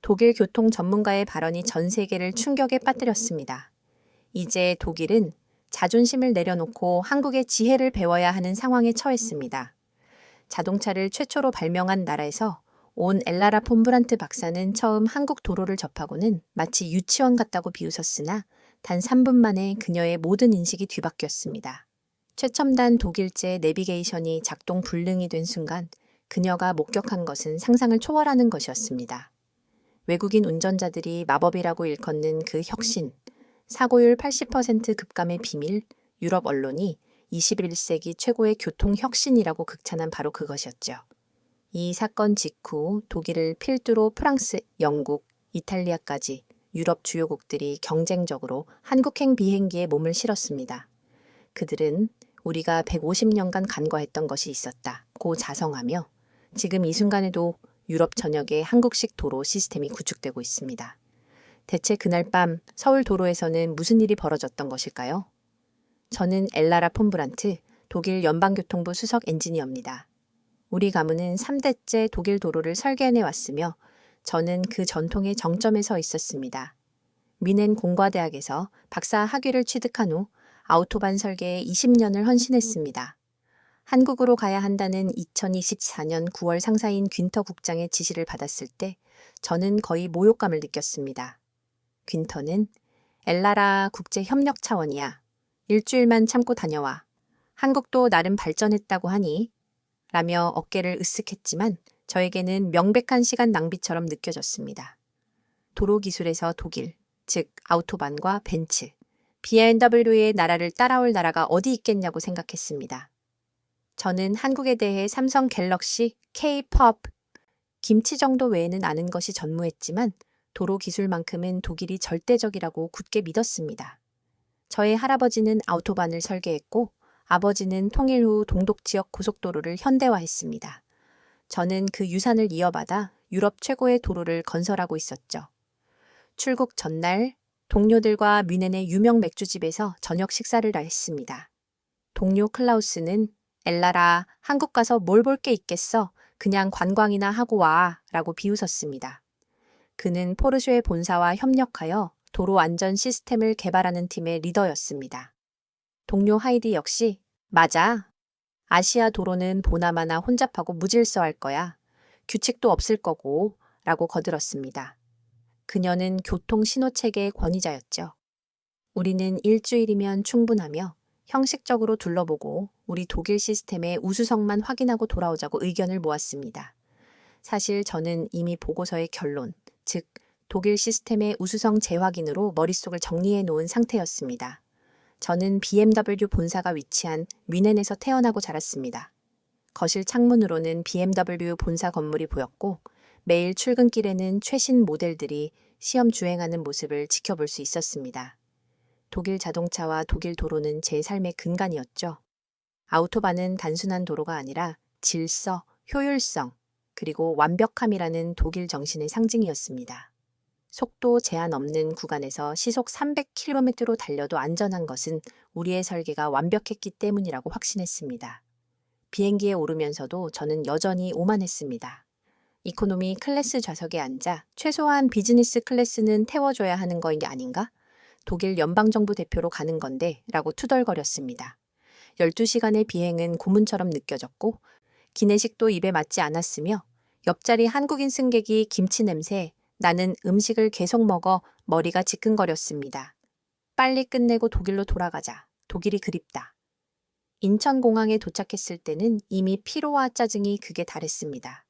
독일 교통 전문가의 발언이 전 세계를 충격에 빠뜨렸습니다. 이제 독일은 자존심을 내려놓고 한국의 지혜를 배워야 하는 상황에 처했습니다. 자동차를 최초로 발명한 나라에서 온 엘라라 폰브란트 박사는 처음 한국 도로를 접하고는 마치 유치원 같다고 비웃었으나 단 3분 만에 그녀의 모든 인식이 뒤바뀌었습니다. 최첨단 독일제 내비게이션이 작동 불능이 된 순간 그녀가 목격한 것은 상상을 초월하는 것이었습니다. 외국인 운전자들이 마법이라고 일컫는 그 혁신, 사고율 80% 급감의 비밀, 유럽 언론이 21세기 최고의 교통 혁신이라고 극찬한 바로 그것이었죠. 이 사건 직후 독일을 필두로 프랑스, 영국, 이탈리아까지 유럽 주요국들이 경쟁적으로 한국행 비행기에 몸을 실었습니다. 그들은 우리가 150년간 간과했던 것이 있었다고 자성하며 지금 이 순간에도 유럽 전역에 한국식 도로 시스템이 구축되고 있습니다. 대체 그날 밤 서울 도로에서는 무슨 일이 벌어졌던 것일까요? 저는 엘라라 폰브란트, 독일 연방교통부 수석 엔지니어입니다. 우리 가문은 3대째 독일 도로를 설계해내 왔으며 저는 그 전통의 정점에 서 있었습니다. 미넨 공과대학에서 박사 학위를 취득한 후 아우토반 설계에 20년을 헌신했습니다. 한국으로 가야 한다는 2024년 9월 상사인 귄터 국장의 지시를 받았을 때 저는 거의 모욕감을 느꼈습니다. 귄터는 엘라라 국제협력 차원이야. 일주일만 참고 다녀와. 한국도 나름 발전했다고 하니? 라며 어깨를 으쓱했지만 저에게는 명백한 시간 낭비처럼 느껴졌습니다. 도로 기술에서 독일, 즉 아우토반과 벤츠, BMW의 나라를 따라올 나라가 어디 있겠냐고 생각했습니다. 저는 한국에 대해 삼성 갤럭시, K-POP, 김치 정도 외에는 아는 것이 전무했지만 도로 기술만큼은 독일이 절대적이라고 굳게 믿었습니다. 저의 할아버지는 아우토반을 설계했고 아버지는 통일 후 동독 지역 고속도로를 현대화했습니다. 저는 그 유산을 이어받아 유럽 최고의 도로를 건설하고 있었죠. 출국 전날 동료들과 뮌헨의 유명 맥주집에서 저녁 식사를 했습니다. 동료 클라우스는 엘라라, 한국 가서 뭘 볼 게 있겠어? 그냥 관광이나 하고 와 라고 비웃었습니다. 그는 포르쉐의 본사와 협력하여 도로 안전 시스템을 개발하는 팀의 리더였습니다. 동료 하이디 역시 맞아. 아시아 도로는 보나마나 혼잡하고 무질서할 거야. 규칙도 없을 거고 라고 거들었습니다. 그녀는 교통 신호체계의 권위자였죠. 우리는 일주일이면 충분하며 형식적으로 둘러보고 우리 독일 시스템의 우수성만 확인하고 돌아오자고 의견을 모았습니다. 사실 저는 이미 보고서의 결론, 즉 독일 시스템의 우수성 재확인으로 머릿속을 정리해 놓은 상태였습니다. 저는 BMW 본사가 위치한 뮌헨에서 태어나고 자랐습니다. 거실 창문으로는 BMW 본사 건물이 보였고 매일 출근길에는 최신 모델들이 시험 주행하는 모습을 지켜볼 수 있었습니다. 독일 자동차와 독일 도로는 제 삶의 근간이었죠. 아우토반은 단순한 도로가 아니라 질서, 효율성, 그리고 완벽함이라는 독일 정신의 상징이었습니다. 속도 제한 없는 구간에서 시속 300km로 달려도 안전한 것은 우리의 설계가 완벽했기 때문이라고 확신했습니다. 비행기에 오르면서도 저는 여전히 오만했습니다. 이코노미 클래스 좌석에 앉아 최소한 비즈니스 클래스는 태워줘야 하는 거인 게 아닌가? 독일 연방정부 대표로 가는 건데 라고 투덜거렸습니다. 12시간의 비행은 고문처럼 느껴졌고 기내식도 입에 맞지 않았으며 옆자리 한국인 승객이 김치 냄새, 나는 음식을 계속 먹어 머리가 지끈거렸습니다. 빨리 끝내고 독일로 돌아가자. 독일이 그립다. 인천공항에 도착했을 때는 이미 피로와 짜증이 극에 달했습니다.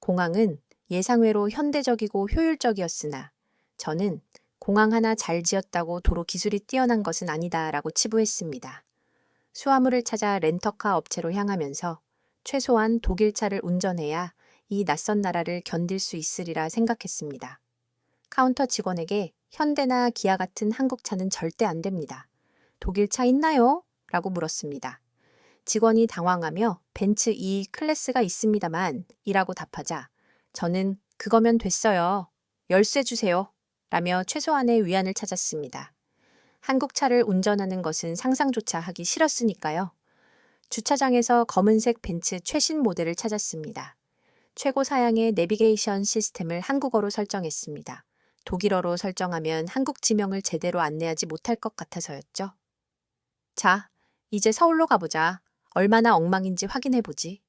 공항은 예상외로 현대적이고 효율적이었으나 저는 공항 하나 잘 지었다고 도로 기술이 뛰어난 것은 아니다라고 치부했습니다. 수화물을 찾아 렌터카 업체로 향하면서 최소한 독일차를 운전해야 이 낯선 나라를 견딜 수 있으리라 생각했습니다. 카운터 직원에게 현대나 기아 같은 한국 차는 절대 안 됩니다. 독일 차 있나요? 라고 물었습니다. 직원이 당황하며 벤츠 E 클래스가 있습니다만 이라고 답하자 저는 그거면 됐어요. 열쇠 주세요. 라며 최소한의 위안을 찾았습니다. 한국 차를 운전하는 것은 상상조차 하기 싫었으니까요. 주차장에서 검은색 벤츠 최신 모델을 찾았습니다. 최고 사양의 내비게이션 시스템을 한국어로 설정했습니다. 독일어로 설정하면 한국 지명을 제대로 안내하지 못할 것 같아서였죠. 자, 이제 서울로 가보자. 얼마나 엉망인지 확인해보지.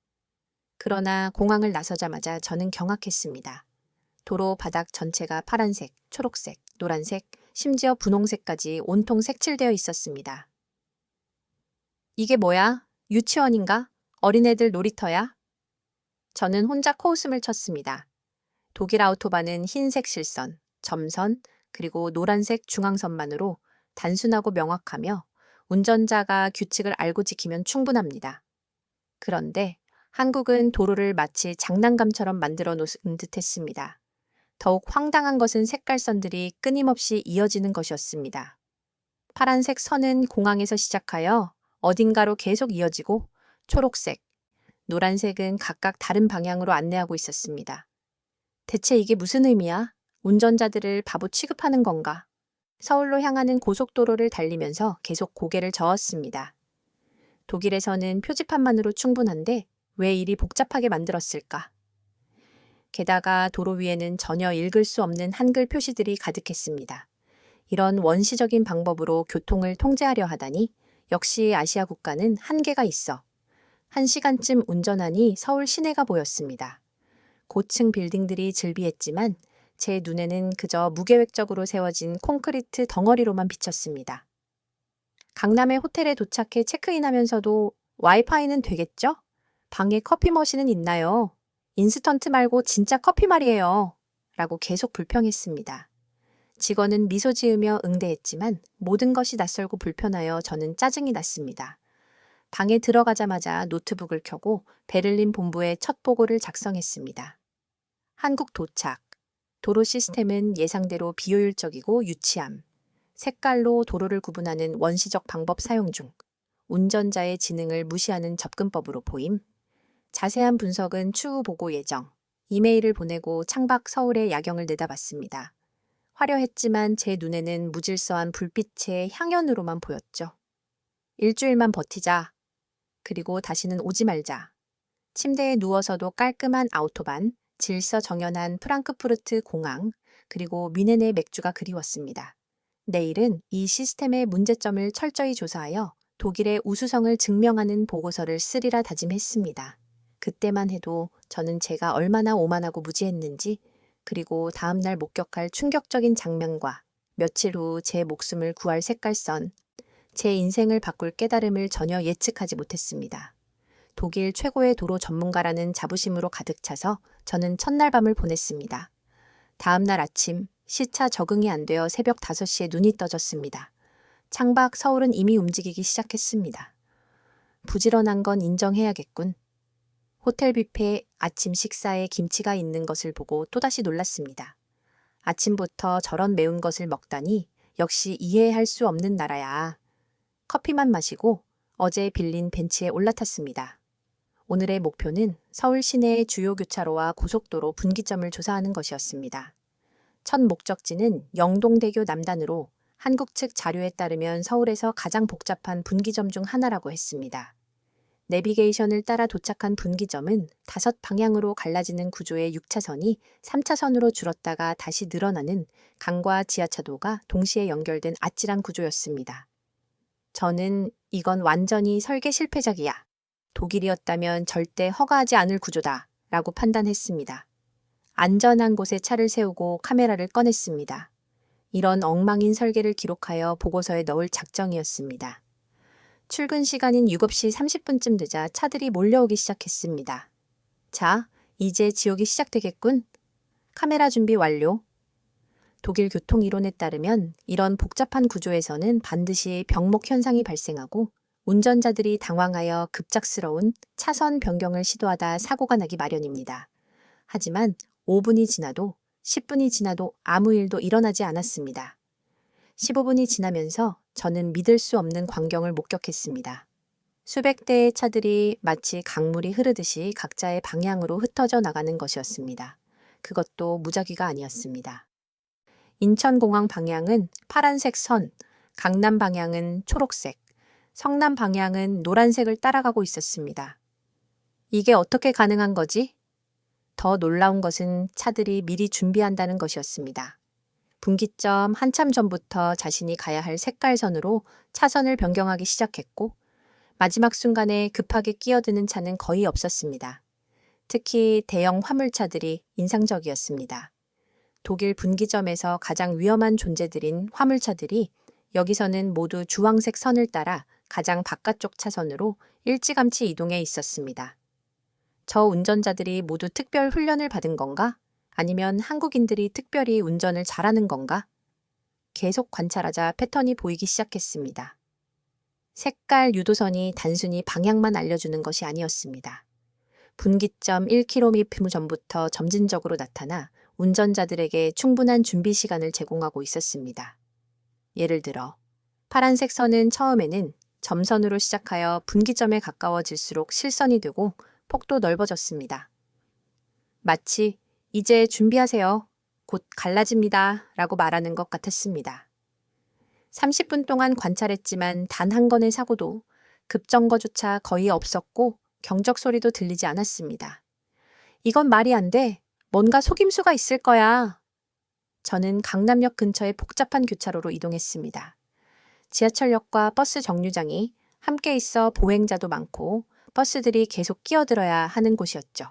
그러나 공항을 나서자마자 저는 경악했습니다. 도로 바닥 전체가 파란색, 초록색, 노란색, 심지어 분홍색까지 온통 색칠되어 있었습니다. 이게 뭐야? 유치원인가? 어린애들 놀이터야? 저는 혼자 코웃음을 쳤습니다. 독일 아우토반은 흰색 실선, 점선, 그리고 노란색 중앙선만으로 단순하고 명확하며 운전자가 규칙을 알고 지키면 충분합니다. 그런데 한국은 도로를 마치 장난감처럼 만들어 놓은 듯 했습니다. 더욱 황당한 것은 색깔선들이 끊임없이 이어지는 것이었습니다. 파란색 선은 공항에서 시작하여 어딘가로 계속 이어지고 초록색, 노란색은 각각 다른 방향으로 안내하고 있었습니다. 대체 이게 무슨 의미야? 운전자들을 바보 취급하는 건가? 서울로 향하는 고속도로를 달리면서 계속 고개를 저었습니다. 독일에서는 표지판만으로 충분한데 왜 이리 복잡하게 만들었을까? 게다가 도로 위에는 전혀 읽을 수 없는 한글 표시들이 가득했습니다. 이런 원시적인 방법으로 교통을 통제하려 하다니 역시 아시아 국가는 한계가 있어. 1시간쯤 운전하니 서울 시내가 보였습니다. 고층 빌딩들이 즐비했지만 제 눈에는 그저 무계획적으로 세워진 콘크리트 덩어리로만 비쳤습니다. 강남의 호텔에 도착해 체크인하면서도 와이파이는 되겠죠? 방에 커피 머신은 있나요? 인스턴트 말고 진짜 커피 말이에요. 라고 계속 불평했습니다. 직원은 미소 지으며 응대했지만 모든 것이 낯설고 불편하여 저는 짜증이 났습니다. 방에 들어가자마자 노트북을 켜고 베를린 본부에 첫 보고를 작성했습니다. 한국 도착. 도로 시스템은 예상대로 비효율적이고 유치함. 색깔로 도로를 구분하는 원시적 방법 사용 중. 운전자의 지능을 무시하는 접근법으로 보임. 자세한 분석은 추후 보고 예정. 이메일을 보내고 창밖 서울의 야경을 내다봤습니다. 화려했지만 제 눈에는 무질서한 불빛의 향연으로만 보였죠. 일주일만 버티자. 그리고 다시는 오지 말자. 침대에 누워서도 깔끔한 아우토반, 질서정연한 프랑크푸르트 공항, 그리고 뮌헨의 맥주가 그리웠습니다. 내일은 이 시스템의 문제점을 철저히 조사하여 독일의 우수성을 증명하는 보고서를 쓰리라 다짐했습니다. 그때만 해도 저는 제가 얼마나 오만하고 무지했는지, 그리고 다음날 목격할 충격적인 장면과 며칠 후 제 목숨을 구할 색깔선, 제 인생을 바꿀 깨달음을 전혀 예측하지 못했습니다. 독일 최고의 도로 전문가라는 자부심으로 가득 차서 저는 첫날 밤을 보냈습니다. 다음날 아침 시차 적응이 안 되어 새벽 5시에 눈이 떠졌습니다. 창밖 서울은 이미 움직이기 시작했습니다. 부지런한 건 인정해야겠군. 호텔 뷔페에 아침 식사에 김치가 있는 것을 보고 또다시 놀랐습니다. 아침부터 저런 매운 것을 먹다니 역시 이해할 수 없는 나라야. 커피만 마시고 어제 빌린 벤치에 올라탔습니다. 오늘의 목표는 서울 시내의 주요 교차로와 고속도로 분기점을 조사하는 것이었습니다. 첫 목적지는 영동대교 남단으로 한국 측 자료에 따르면 서울에서 가장 복잡한 분기점 중 하나라고 했습니다. 내비게이션을 따라 도착한 분기점은 5방향으로 갈라지는 구조의 6차선이 3차선으로 줄었다가 다시 늘어나는 강과 지하차도가 동시에 연결된 아찔한 구조였습니다. 저는 이건 완전히 설계 실패작이야. 독일이었다면 절대 허가하지 않을 구조다 라고 판단했습니다. 안전한 곳에 차를 세우고 카메라를 꺼냈습니다. 이런 엉망인 설계를 기록하여 보고서에 넣을 작정이었습니다. 출근 시간인 7시 30분쯤 되자 차들이 몰려오기 시작했습니다. 자, 이제 지옥이 시작되겠군. 카메라 준비 완료. 독일 교통이론에 따르면 이런 복잡한 구조에서는 반드시 병목 현상이 발생하고 운전자들이 당황하여 급작스러운 차선 변경을 시도하다 사고가 나기 마련입니다. 하지만 5분이 지나도 10분이 지나도 아무 일도 일어나지 않았습니다. 15분이 지나면서 저는 믿을 수 없는 광경을 목격했습니다. 수백 대의 차들이 마치 강물이 흐르듯이 각자의 방향으로 흩어져 나가는 것이었습니다. 그것도 무작위가 아니었습니다. 인천공항 방향은 파란색 선, 강남 방향은 초록색, 성남 방향은 노란색을 따라가고 있었습니다. 이게 어떻게 가능한 거지? 더 놀라운 것은 차들이 미리 준비한다는 것이었습니다. 분기점 한참 전부터 자신이 가야 할 색깔선으로 차선을 변경하기 시작했고 마지막 순간에 급하게 끼어드는 차는 거의 없었습니다. 특히 대형 화물차들이 인상적이었습니다. 독일 분기점에서 가장 위험한 존재들인 화물차들이 여기서는 모두 주황색 선을 따라 가장 바깥쪽 차선으로 일찌감치 이동해 있었습니다. 저 운전자들이 모두 특별 훈련을 받은 건가? 아니면 한국인들이 특별히 운전을 잘하는 건가? 계속 관찰하자 패턴이 보이기 시작했습니다. 색깔 유도선이 단순히 방향만 알려주는 것이 아니었습니다. 분기점 1km 전부터 점진적으로 나타나 운전자들에게 충분한 준비 시간을 제공하고 있었습니다. 예를 들어 파란색 선은 처음에는 점선으로 시작하여 분기점에 가까워질수록 실선이 되고 폭도 넓어졌습니다. 마치 이제 준비하세요. 곧 갈라집니다. 라고 말하는 것 같았습니다. 30분 동안 관찰했지만 단 한 건의 사고도 급정거조차 거의 없었고 경적 소리도 들리지 않았습니다. 이건 말이 안 돼. 뭔가 속임수가 있을 거야. 저는 강남역 근처의 복잡한 교차로로 이동했습니다. 지하철역과 버스 정류장이 함께 있어 보행자도 많고 버스들이 계속 끼어들어야 하는 곳이었죠.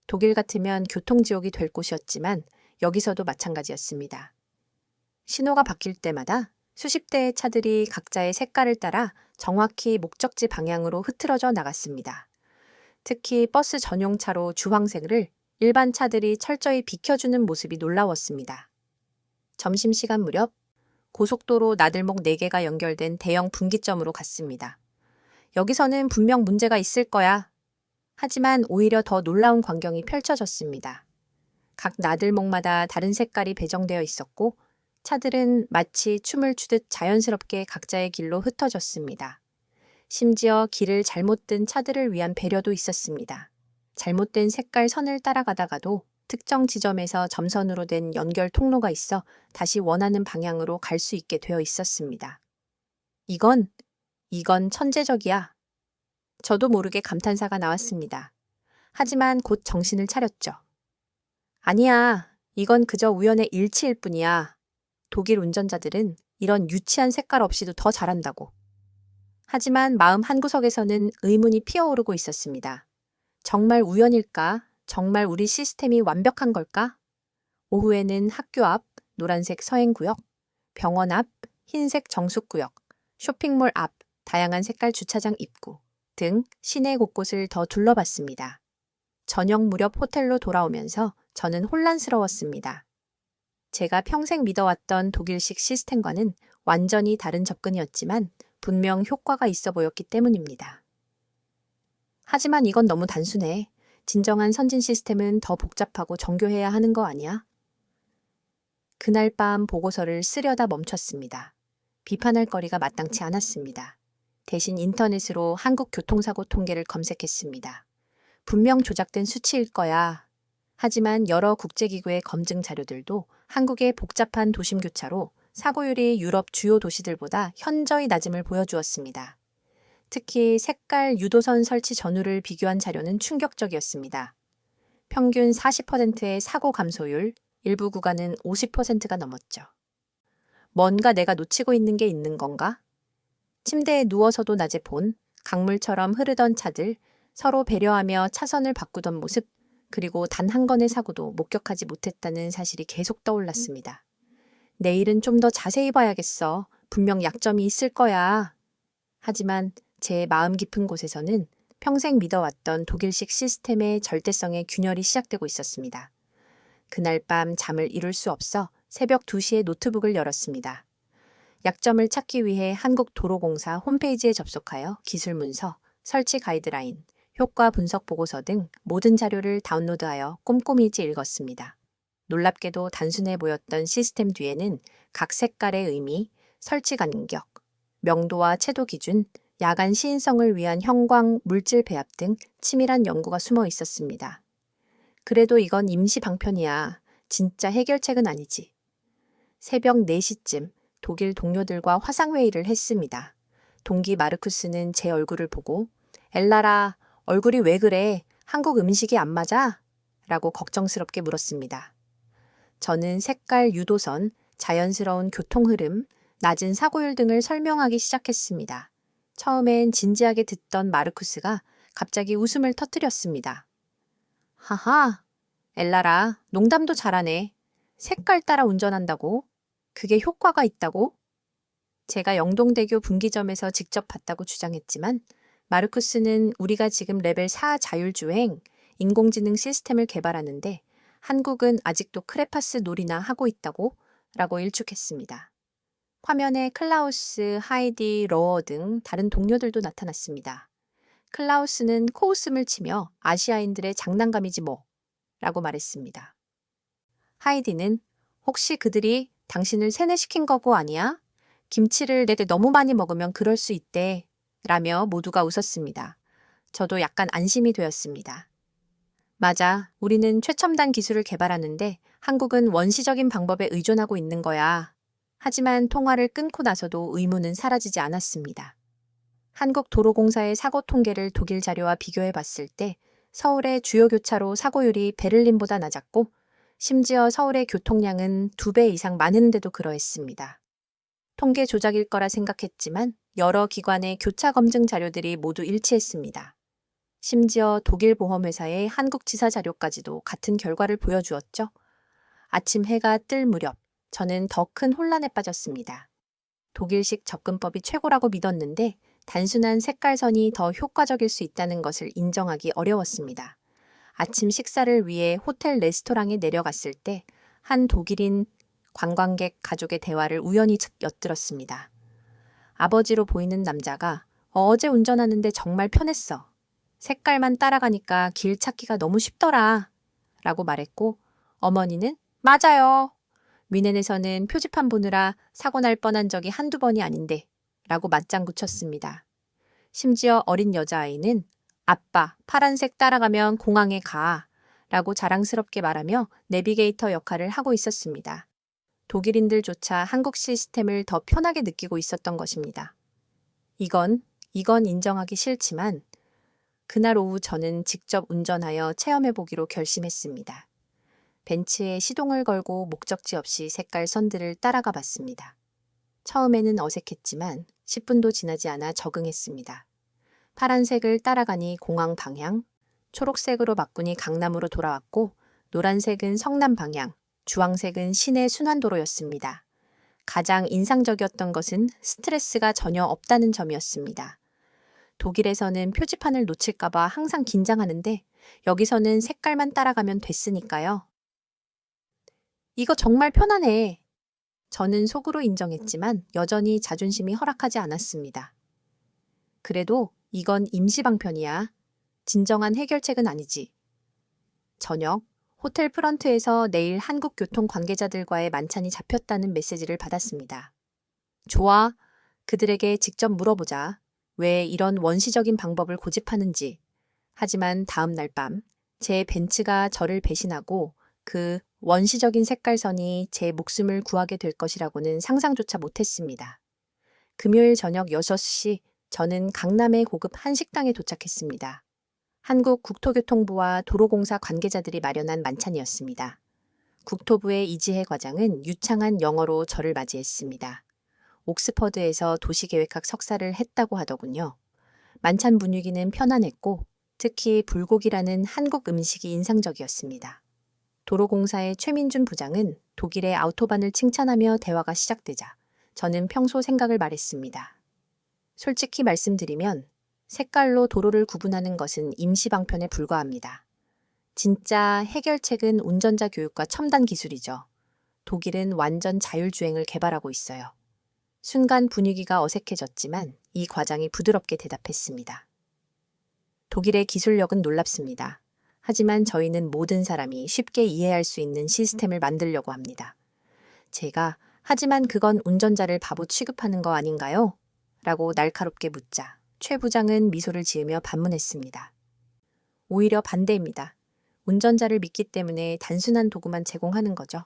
독일 같으면 교통지옥이 될 곳이었지만 여기서도 마찬가지였습니다. 신호가 바뀔 때마다 수십 대의 차들이 각자의 색깔을 따라 정확히 목적지 방향으로 흐트러져 나갔습니다. 특히 버스 전용차로 주황색을 일반 차들이 철저히 비켜주는 모습이 놀라웠습니다. 점심시간 무렵 고속도로 나들목 4개가 연결된 대형 분기점으로 갔습니다. 여기서는 분명 문제가 있을 거야. 하지만 오히려 더 놀라운 광경이 펼쳐졌습니다. 각 나들목마다 다른 색깔이 배정되어 있었고 차들은 마치 춤을 추듯 자연스럽게 각자의 길로 흩어졌습니다. 심지어 길을 잘못 든 차들을 위한 배려도 있었습니다. 잘못된 색깔 선을 따라가다가도 특정 지점에서 점선으로 된 연결 통로가 있어 다시 원하는 방향으로 갈 수 있게 되어 있었습니다. 이건 천재적이야. 저도 모르게 감탄사가 나왔습니다. 하지만 곧 정신을 차렸죠. 아니야, 이건 그저 우연의 일치일 뿐이야. 독일 운전자들은 이런 유치한 색깔 없이도 더 잘한다고. 하지만 마음 한구석에서는 의문이 피어오르고 있었습니다. 정말 우연일까? 정말 우리 시스템이 완벽한 걸까? 오후에는 학교 앞 노란색 서행구역, 병원 앞 흰색 정숙구역, 쇼핑몰 앞 다양한 색깔 주차장 입구 등 시내 곳곳을 더 둘러봤습니다. 저녁 무렵 호텔로 돌아오면서 저는 혼란스러웠습니다. 제가 평생 믿어왔던 독일식 시스템과는 완전히 다른 접근이었지만 분명 효과가 있어 보였기 때문입니다. 하지만 이건 너무 단순해. 진정한 선진 시스템은 더 복잡하고 정교해야 하는 거 아니야? 그날 밤 보고서를 쓰려다 멈췄습니다. 비판할 거리가 마땅치 않았습니다. 대신 인터넷으로 한국 교통사고 통계를 검색했습니다. 분명 조작된 수치일 거야. 하지만 여러 국제기구의 검증 자료들도 한국의 복잡한 도심교차로 사고율이 유럽 주요 도시들보다 현저히 낮음을 보여주었습니다. 특히 색깔 유도선 설치 전후를 비교한 자료는 충격적이었습니다. 평균 40%의 사고 감소율, 일부 구간은 50%가 넘었죠. 뭔가 내가 놓치고 있는 게 있는 건가? 침대에 누워서도 낮에 본 강물처럼 흐르던 차들, 서로 배려하며 차선을 바꾸던 모습, 그리고 단 한 건의 사고도 목격하지 못했다는 사실이 계속 떠올랐습니다. 내일은 좀 더 자세히 봐야겠어. 분명 약점이 있을 거야. 하지만 제 마음 깊은 곳에서는 평생 믿어왔던 독일식 시스템의 절대성의 균열이 시작되고 있었습니다. 그날 밤 잠을 이룰 수 없어 새벽 2시에 노트북을 열었습니다. 약점을 찾기 위해 한국도로공사 홈페이지에 접속하여 기술 문서, 설치 가이드라인, 효과 분석 보고서 등 모든 자료를 다운로드하여 꼼꼼히 읽었습니다. 놀랍게도 단순해 보였던 시스템 뒤에는 각 색깔의 의미, 설치 간격, 명도와 채도 기준, 야간 시인성을 위한 형광, 물질 배합 등 치밀한 연구가 숨어 있었습니다. 그래도 이건 임시 방편이야. 진짜 해결책은 아니지. 새벽 4시쯤 독일 동료들과 화상회의를 했습니다. 동기 마르쿠스는 제 얼굴을 보고 엘라라, 얼굴이 왜 그래? 한국 음식이 안 맞아? 라고 걱정스럽게 물었습니다. 저는 색깔 유도선, 자연스러운 교통 흐름, 낮은 사고율 등을 설명하기 시작했습니다. 처음엔 진지하게 듣던 마르쿠스가 갑자기 웃음을 터뜨렸습니다. 하하, 엘라라, 농담도 잘하네. 색깔 따라 운전한다고? 그게 효과가 있다고? 제가 영동대교 분기점에서 직접 봤다고 주장했지만 마르쿠스는 우리가 지금 레벨 4 자율주행, 인공지능 시스템을 개발하는데 한국은 아직도 크레파스 놀이나 하고 있다고? 라고 일축했습니다. 화면에 클라우스, 하이디, 러어 등 다른 동료들도 나타났습니다. 클라우스는 코웃음을 치며 아시아인들의 장난감이지 뭐 라고 말했습니다. 하이디는 혹시 그들이 당신을 세뇌시킨 거고 아니야? 김치를 내때 너무 많이 먹으면 그럴 수 있대 라며 모두가 웃었습니다. 저도 약간 안심이 되었습니다. 맞아, 우리는 최첨단 기술을 개발하는데 한국은 원시적인 방법에 의존하고 있는 거야. 하지만 통화를 끊고 나서도 의문은 사라지지 않았습니다. 한국도로공사의 사고 통계를 독일 자료와 비교해 봤을 때 서울의 주요 교차로 사고율이 베를린보다 낮았고 심지어 서울의 교통량은 2배 이상 많은데도 그러했습니다. 통계 조작일 거라 생각했지만 여러 기관의 교차 검증 자료들이 모두 일치했습니다. 심지어 독일 보험회사의 한국지사 자료까지도 같은 결과를 보여주었죠. 아침 해가 뜰 무렵 저는 더 큰 혼란에 빠졌습니다. 독일식 접근법이 최고라고 믿었는데 단순한 색깔선이 더 효과적일 수 있다는 것을 인정하기 어려웠습니다. 아침 식사를 위해 호텔 레스토랑에 내려갔을 때 한 독일인 관광객 가족의 대화를 우연히 엿들었습니다. 아버지로 보이는 남자가 어제 운전하는데 정말 편했어. 색깔만 따라가니까 길 찾기가 너무 쉽더라. 라고 말했고 어머니는 맞아요. 미넨에서는 표지판 보느라 사고 날 뻔한 적이 한두 번이 아닌데 라고 맞장구 쳤습니다. 심지어 어린 여자아이는 아빠, 파란색 따라가면 공항에 가 라고 자랑스럽게 말하며 내비게이터 역할을 하고 있었습니다. 독일인들조차 한국 시스템을 더 편하게 느끼고 있었던 것입니다. 이건 인정하기 싫지만 그날 오후 저는 직접 운전하여 체험해보기로 결심했습니다. 벤츠에 시동을 걸고 목적지 없이 색깔 선들을 따라가 봤습니다. 처음에는 어색했지만 10분도 지나지 않아 적응했습니다. 파란색을 따라가니 공항 방향, 초록색으로 바꾸니 강남으로 돌아왔고 노란색은 성남 방향, 주황색은 시내 순환도로였습니다. 가장 인상적이었던 것은 스트레스가 전혀 없다는 점이었습니다. 독일에서는 표지판을 놓칠까봐 항상 긴장하는데 여기서는 색깔만 따라가면 됐으니까요. 이거 정말 편하네. 저는 속으로 인정했지만 여전히 자존심이 허락하지 않았습니다. 그래도 이건 임시방편이야. 진정한 해결책은 아니지. 저녁, 호텔 프런트에서 내일 한국교통 관계자들과의 만찬이 잡혔다는 메시지를 받았습니다. 좋아, 그들에게 직접 물어보자. 왜 이런 원시적인 방법을 고집하는지. 하지만 다음 날 밤, 제 벤츠가 저를 배신하고 그 원시적인 색깔선이 제 목숨을 구하게 될 것이라고는 상상조차 못했습니다. 금요일 저녁 6시, 저는 강남의 고급 한식당에 도착했습니다. 한국 국토교통부와 도로공사 관계자들이 마련한 만찬이었습니다. 국토부의 이지혜 과장은 유창한 영어로 저를 맞이했습니다. 옥스퍼드에서 도시계획학 석사를 했다고 하더군요. 만찬 분위기는 편안했고 특히 불고기라는 한국 음식이 인상적이었습니다. 도로공사의 최민준 부장은 독일의 아우토반을 칭찬하며 대화가 시작되자 저는 평소 생각을 말했습니다. 솔직히 말씀드리면 색깔로 도로를 구분하는 것은 임시방편에 불과합니다. 진짜 해결책은 운전자 교육과 첨단 기술이죠. 독일은 완전 자율주행을 개발하고 있어요. 순간 분위기가 어색해졌지만 이 과장이 부드럽게 대답했습니다. 독일의 기술력은 놀랍습니다. 하지만 저희는 모든 사람이 쉽게 이해할 수 있는 시스템을 만들려고 합니다. 제가 하지만 그건 운전자를 바보 취급하는 거 아닌가요? 라고 날카롭게 묻자 최 부장은 미소를 지으며 반문했습니다. 오히려 반대입니다. 운전자를 믿기 때문에 단순한 도구만 제공하는 거죠.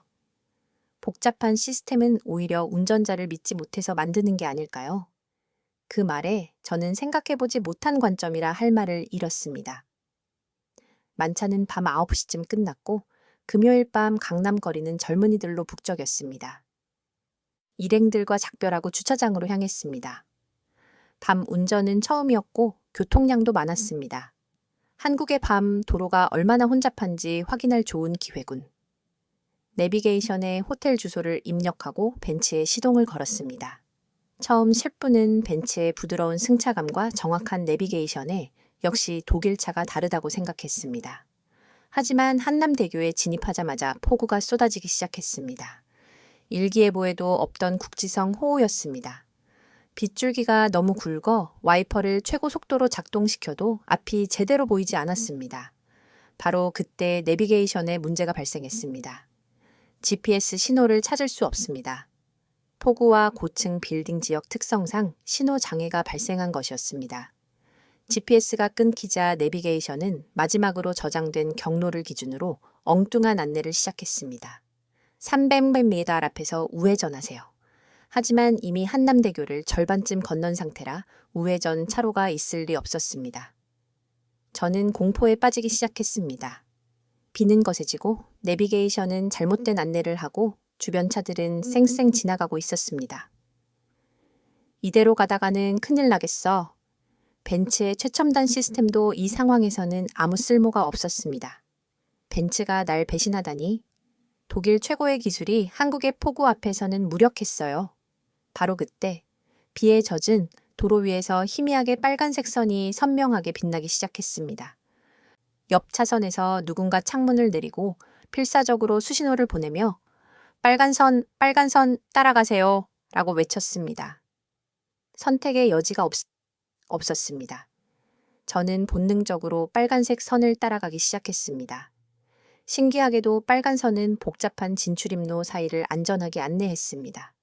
복잡한 시스템은 오히려 운전자를 믿지 못해서 만드는 게 아닐까요? 그 말에 저는 생각해보지 못한 관점이라 할 말을 잃었습니다. 만찬은 밤 9시쯤 끝났고 금요일 밤 강남 거리는 젊은이들로 북적였습니다. 일행들과 작별하고 주차장으로 향했습니다. 밤 운전은 처음이었고 교통량도 많았습니다. 한국의 밤 도로가 얼마나 혼잡한지 확인할 좋은 기회군. 내비게이션에 호텔 주소를 입력하고 벤츠에 시동을 걸었습니다. 처음 10분은 벤츠의 부드러운 승차감과 정확한 내비게이션에 역시 독일차가 다르다고 생각했습니다. 하지만 한남대교에 진입하자마자 폭우가 쏟아지기 시작했습니다. 일기예보에도 없던 국지성 호우였습니다. 빗줄기가 너무 굵어 와이퍼를 최고 속도로 작동시켜도 앞이 제대로 보이지 않았습니다. 바로 그때 내비게이션에 문제가 발생했습니다. GPS 신호를 찾을 수 없습니다. 폭우와 고층 빌딩 지역 특성상 신호 장애가 발생한 것이었습니다. GPS가 끊기자 내비게이션은 마지막으로 저장된 경로를 기준으로 엉뚱한 안내를 시작했습니다. 300m 앞에서 우회전하세요. 하지만 이미 한남대교를 절반쯤 건넌 상태라 우회전 차로가 있을 리 없었습니다. 저는 공포에 빠지기 시작했습니다. 비는 거세지고 내비게이션은 잘못된 안내를 하고 주변 차들은 쌩쌩 지나가고 있었습니다. 이대로 가다가는 큰일 나겠어. 벤츠의 최첨단 시스템도 이 상황에서는 아무 쓸모가 없었습니다. 벤츠가 날 배신하다니. 독일 최고의 기술이 한국의 폭우 앞에서는 무력했어요. 바로 그때 비에 젖은 도로 위에서 희미하게 빨간색 선이 선명하게 빛나기 시작했습니다. 옆 차선에서 누군가 창문을 내리고 필사적으로 수신호를 보내며 빨간 선 따라가세요 라고 외쳤습니다. 선택의 여지가 없었습니다. 저는 본능적으로 빨간색 선을 따라가기 시작했습니다. 신기하게도 빨간 선은 복잡한 진출입로 사이를 안전하게 안내했습니다.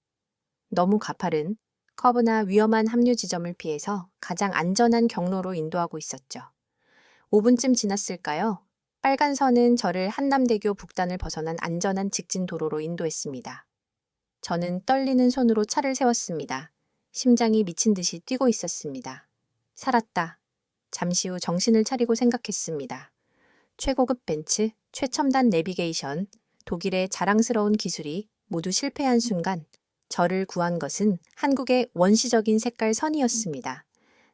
너무 가파른 커브나 위험한 합류 지점을 피해서 가장 안전한 경로로 인도하고 있었죠. 5분쯤 지났을까요? 빨간 선은 저를 한남대교 북단을 벗어난 안전한 직진 도로로 인도했습니다. 저는 떨리는 손으로 차를 세웠습니다. 심장이 미친 듯이 뛰고 있었습니다. 살았다. 잠시 후 정신을 차리고 생각했습니다. 최고급 벤츠, 최첨단 내비게이션, 독일의 자랑스러운 기술이 모두 실패한 순간 저를 구한 것은 한국의 원시적인 색깔 선이었습니다.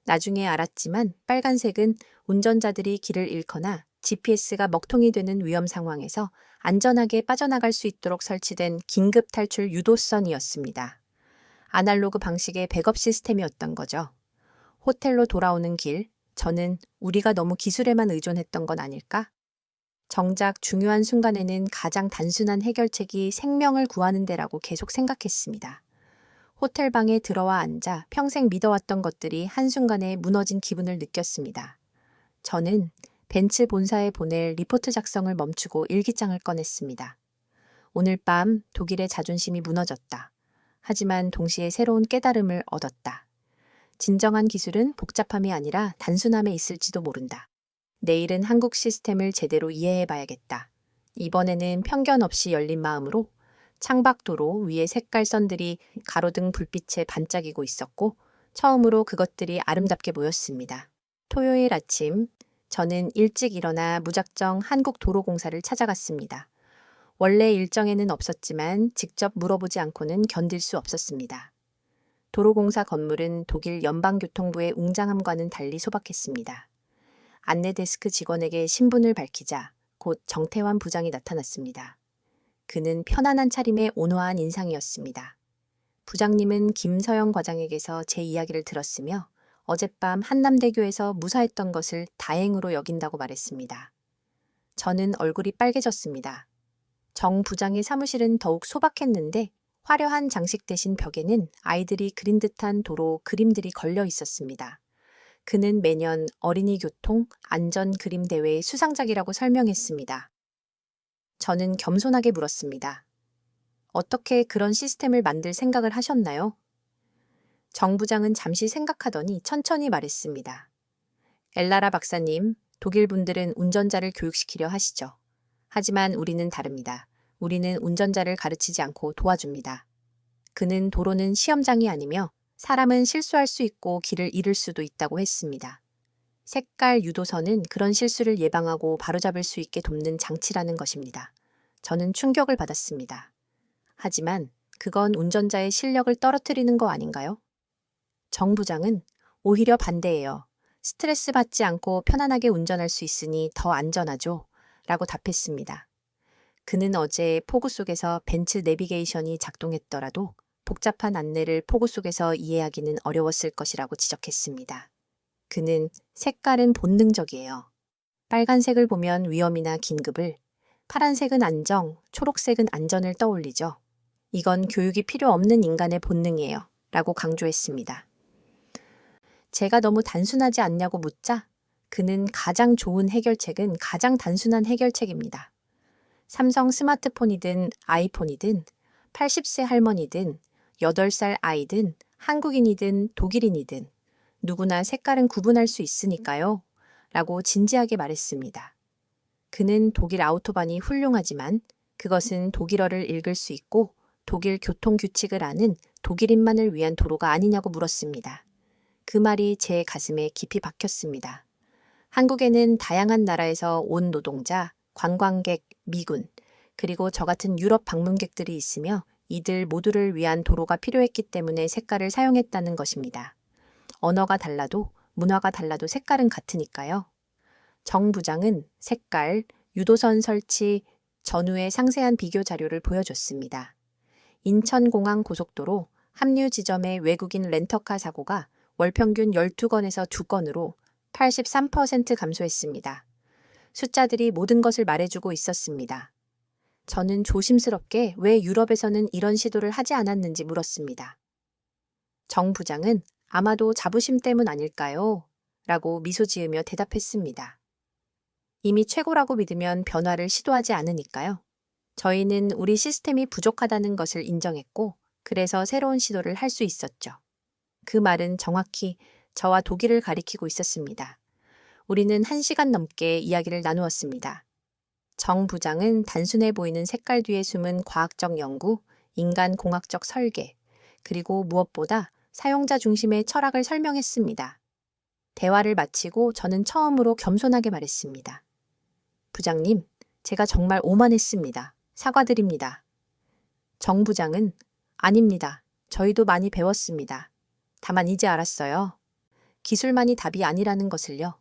나중에 알았지만 빨간색은 운전자들이 길을 잃거나 GPS가 먹통이 되는 위험 상황에서 안전하게 빠져나갈 수 있도록 설치된 긴급 탈출 유도선이었습니다. 아날로그 방식의 백업 시스템이었던 거죠. 호텔로 돌아오는 길, 저는 우리가 너무 기술에만 의존했던 건 아닐까? 정작 중요한 순간에는 가장 단순한 해결책이 생명을 구하는 데라고 계속 생각했습니다. 호텔 방에 들어와 앉아 평생 믿어왔던 것들이 한순간에 무너진 기분을 느꼈습니다. 저는 벤츠 본사에 보낼 리포트 작성을 멈추고 일기장을 꺼냈습니다. 오늘 밤 독일의 자존심이 무너졌다. 하지만 동시에 새로운 깨달음을 얻었다. 진정한 기술은 복잡함이 아니라 단순함에 있을지도 모른다. 내일은 한국 시스템을 제대로 이해해봐야겠다. 이번에는 편견 없이 열린 마음으로 창밖도로 위에 색깔선들이 가로등 불빛에 반짝이고 있었고 처음으로 그것들이 아름답게 보였습니다. 토요일 아침 저는 일찍 일어나 무작정 한국도로공사를 찾아갔습니다. 원래 일정에는 없었지만 직접 물어보지 않고는 견딜 수 없었습니다. 도로공사 건물은 독일 연방교통부의 웅장함과는 달리 소박했습니다. 안내 데스크 직원에게 신분을 밝히자 곧 정태환 부장이 나타났습니다. 그는 편안한 차림의 온화한 인상이었습니다. 부장님은 김서영 과장에게서 제 이야기를 들었으며 어젯밤 한남대교에서 무사했던 것을 다행으로 여긴다고 말했습니다. 저는 얼굴이 빨개졌습니다. 정 부장의 사무실은 더욱 소박했는데 화려한 장식 대신 벽에는 아이들이 그린 듯한 도로 그림들이 걸려 있었습니다. 그는 매년 어린이 교통 안전 그림 대회의 수상작이라고 설명했습니다. 저는 겸손하게 물었습니다. 어떻게 그런 시스템을 만들 생각을 하셨나요? 정 부장은 잠시 생각하더니 천천히 말했습니다. 엘라라 박사님, 독일 분들은 운전자를 교육시키려 하시죠. 하지만 우리는 다릅니다. 우리는 운전자를 가르치지 않고 도와줍니다. 그는 도로는 시험장이 아니며 사람은 실수할 수 있고 길을 잃을 수도 있다고 했습니다. 색깔 유도선은 그런 실수를 예방하고 바로잡을 수 있게 돕는 장치라는 것입니다. 저는 충격을 받았습니다. 하지만 그건 운전자의 실력을 떨어뜨리는 거 아닌가요? 정 부장은 오히려 반대예요. 스트레스 받지 않고 편안하게 운전할 수 있으니 더 안전하죠. 라고 답했습니다. 그는 어제 폭우 속에서 벤츠 내비게이션이 작동했더라도 복잡한 안내를 폭우 속에서 이해하기는 어려웠을 것이라고 지적했습니다. 그는 색깔은 본능적이에요. 빨간색을 보면 위험이나 긴급을, 파란색은 안정, 초록색은 안전을 떠올리죠. 이건 교육이 필요 없는 인간의 본능이에요. 라고 강조했습니다. 제가 너무 단순하지 않냐고 묻자 그는 가장 좋은 해결책은 가장 단순한 해결책입니다. 삼성 스마트폰이든 아이폰이든 80세 할머니든 8살 아이든 한국인이든 독일인이든 누구나 색깔은 구분할 수 있으니까요. 라고 진지하게 말했습니다. 그는 독일 아우토반이 훌륭하지만 그것은 독일어를 읽을 수 있고 독일 교통 규칙을 아는 독일인만을 위한 도로가 아니냐고 물었습니다. 그 말이 제 가슴에 깊이 박혔습니다. 한국에는 다양한 나라에서 온 노동자, 관광객, 미군, 그리고 저 같은 유럽 방문객들이 있으며 이들 모두를 위한 도로가 필요했기 때문에 색깔을 사용했다는 것입니다. 언어가 달라도 문화가 달라도 색깔은 같으니까요. 정 부장은 색깔, 유도선 설치 전후의 상세한 비교 자료를 보여줬습니다. 인천공항 고속도로 합류 지점의 외국인 렌터카 사고가 월 평균 12건에서 2건으로 83% 감소했습니다. 숫자들이 모든 것을 말해주고 있었습니다. 저는 조심스럽게 왜 유럽에서는 이런 시도를 하지 않았는지 물었습니다. 정 부장은 아마도 자부심 때문 아닐까요? 라고 미소 지으며 대답했습니다. 이미 최고라고 믿으면 변화를 시도하지 않으니까요. 저희는 우리 시스템이 부족하다는 것을 인정했고 그래서 새로운 시도를 할 수 있었죠. 그 말은 정확히 저와 독일을 가리키고 있었습니다. 우리는 1시간 넘게 이야기를 나누었습니다. 정 부장은 단순해 보이는 색깔 뒤에 숨은 과학적 연구, 인간공학적 설계, 그리고 무엇보다 사용자 중심의 철학을 설명했습니다. 대화를 마치고 저는 처음으로 겸손하게 말했습니다. 부장님, 제가 정말 오만했습니다. 사과드립니다. 정 부장은 아닙니다. 저희도 많이 배웠습니다. 다만 이제 알았어요. 기술만이 답이 아니라는 것을요.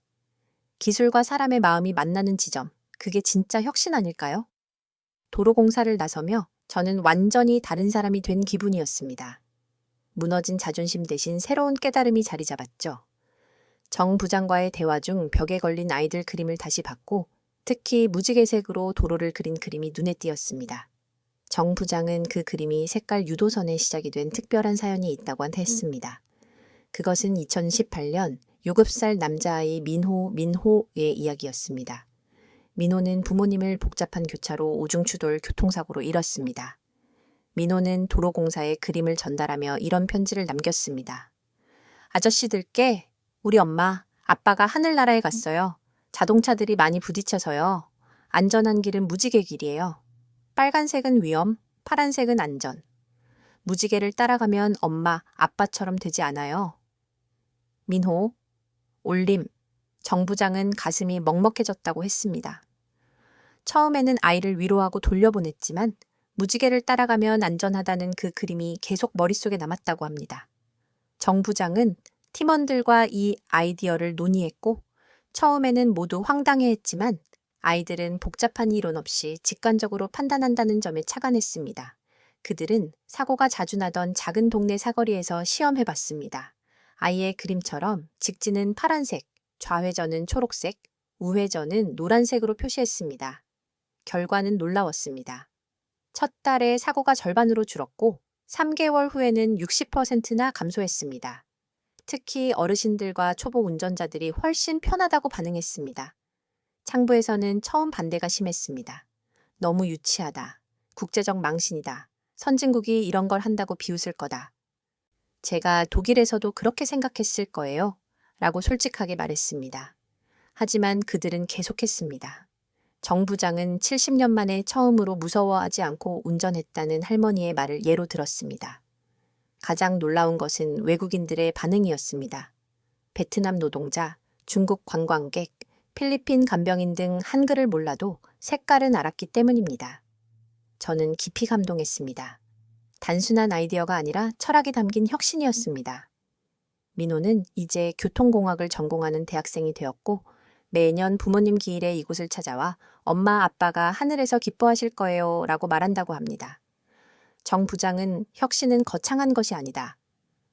기술과 사람의 마음이 만나는 지점, 그게 진짜 혁신 아닐까요? 도로공사를 나서며 저는 완전히 다른 사람이 된 기분이었습니다. 무너진 자존심 대신 새로운 깨달음이 자리 잡았죠. 정 부장과의 대화 중 벽에 걸린 아이들 그림을 다시 봤고 특히 무지개색으로 도로를 그린 그림이 눈에 띄었습니다. 정 부장은 그 그림이 색깔 유도선에 시작이 된 특별한 사연이 있다고 했습니다. 그것은 2018년 7살 남자아이 민호의 이야기였습니다. 민호는 부모님을 복잡한 교차로 오중추돌 교통사고로 잃었습니다. 민호는 도로공사에 그림을 전달하며 이런 편지를 남겼습니다. 아저씨들께 우리 엄마, 아빠가 하늘나라에 갔어요. 자동차들이 많이 부딪혀서요. 안전한 길은 무지개 길이에요. 빨간색은 위험, 파란색은 안전. 무지개를 따라가면 엄마, 아빠처럼 되지 않아요. 민호, 올림, 정 부장은 가슴이 먹먹해졌다고 했습니다. 처음에는 아이를 위로하고 돌려보냈지만 무지개를 따라가면 안전하다는 그 그림이 계속 머릿속에 남았다고 합니다. 정 부장은 팀원들과 이 아이디어를 논의했고 처음에는 모두 황당해했지만 아이들은 복잡한 이론 없이 직관적으로 판단한다는 점에 착안했습니다. 그들은 사고가 자주 나던 작은 동네 사거리에서 시험해봤습니다. 아이의 그림처럼 직진은 파란색, 좌회전은 초록색, 우회전은 노란색으로 표시했습니다. 결과는 놀라웠습니다. 첫 달에 사고가 절반으로 줄었고 3개월 후에는 60%나 감소했습니다. 특히 어르신들과 초보 운전자들이 훨씬 편하다고 반응했습니다. 창부에서는 처음 반대가 심했습니다. 너무 유치하다. 국제적 망신이다. 선진국이 이런 걸 한다고 비웃을 거다. 제가 독일에서도 그렇게 생각했을 거예요. 라고 솔직하게 말했습니다. 하지만 그들은 계속했습니다. 정 부장은 70년 만에 처음으로 무서워하지 않고 운전했다는 할머니의 말을 예로 들었습니다. 가장 놀라운 것은 외국인들의 반응이었습니다. 베트남 노동자, 중국 관광객, 필리핀 간병인 등 한글을 몰라도 색깔은 알았기 때문입니다. 저는 깊이 감동했습니다. 단순한 아이디어가 아니라 철학이 담긴 혁신이었습니다. 민호는 이제 교통공학을 전공하는 대학생이 되었고 매년 부모님 기일에 이곳을 찾아와 엄마 아빠가 하늘에서 기뻐하실 거예요 라고 말한다고 합니다. 정 부장은 혁신은 거창한 것이 아니다.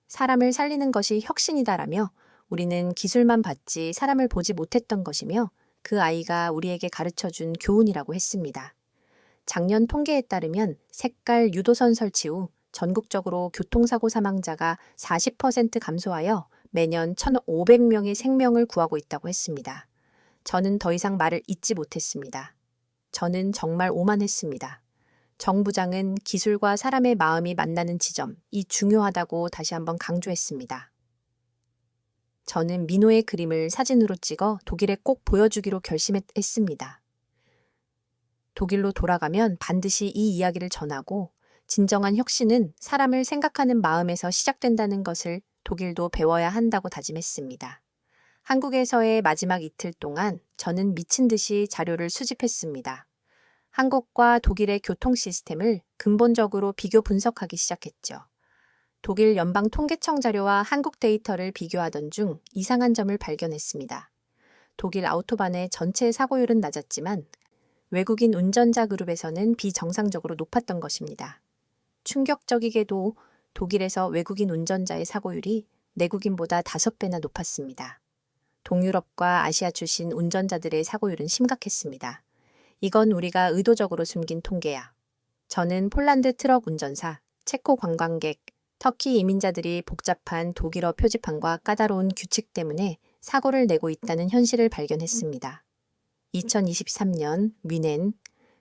사람을 살리는 것이 혁신이다라며 우리는 기술만 봤지 사람을 보지 못했던 것이며 그 아이가 우리에게 가르쳐준 교훈이라고 했습니다. 작년 통계에 따르면 색깔 유도선 설치 후 전국적으로 교통사고 사망자가 40% 감소하여 매년 1,500명의 생명을 구하고 있다고 했습니다. 저는 더 이상 말을 잇지 못했습니다. 저는 정말 오만했습니다. 정 부장은 기술과 사람의 마음이 만나는 지점이 중요하다고 다시 한번 강조했습니다. 저는 민호의 그림을 사진으로 찍어 독일에 꼭 보여주기로 결심했습니다. 독일로 돌아가면 반드시 이 이야기를 전하고 진정한 혁신은 사람을 생각하는 마음에서 시작된다는 것을 독일도 배워야 한다고 다짐했습니다. 한국에서의 마지막 이틀 동안 저는 미친 듯이 자료를 수집했습니다. 한국과 독일의 교통 시스템을 근본적으로 비교 분석하기 시작했죠. 독일 연방 통계청 자료와 한국 데이터를 비교하던 중 이상한 점을 발견했습니다. 독일 아우토반의 전체 사고율은 낮았지만 외국인 운전자 그룹에서는 비정상적으로 높았던 것입니다. 충격적이게도 독일에서 외국인 운전자의 사고율이 내국인보다 5배나 높았습니다. 동유럽과 아시아 출신 운전자들의 사고율은 심각했습니다. 이건 우리가 의도적으로 숨긴 통계야. 저는 폴란드 트럭 운전사, 체코 관광객, 터키 이민자들이 복잡한 독일어 표지판과 까다로운 규칙 때문에 사고를 내고 있다는 현실을 발견했습니다. 2023년 뮌헨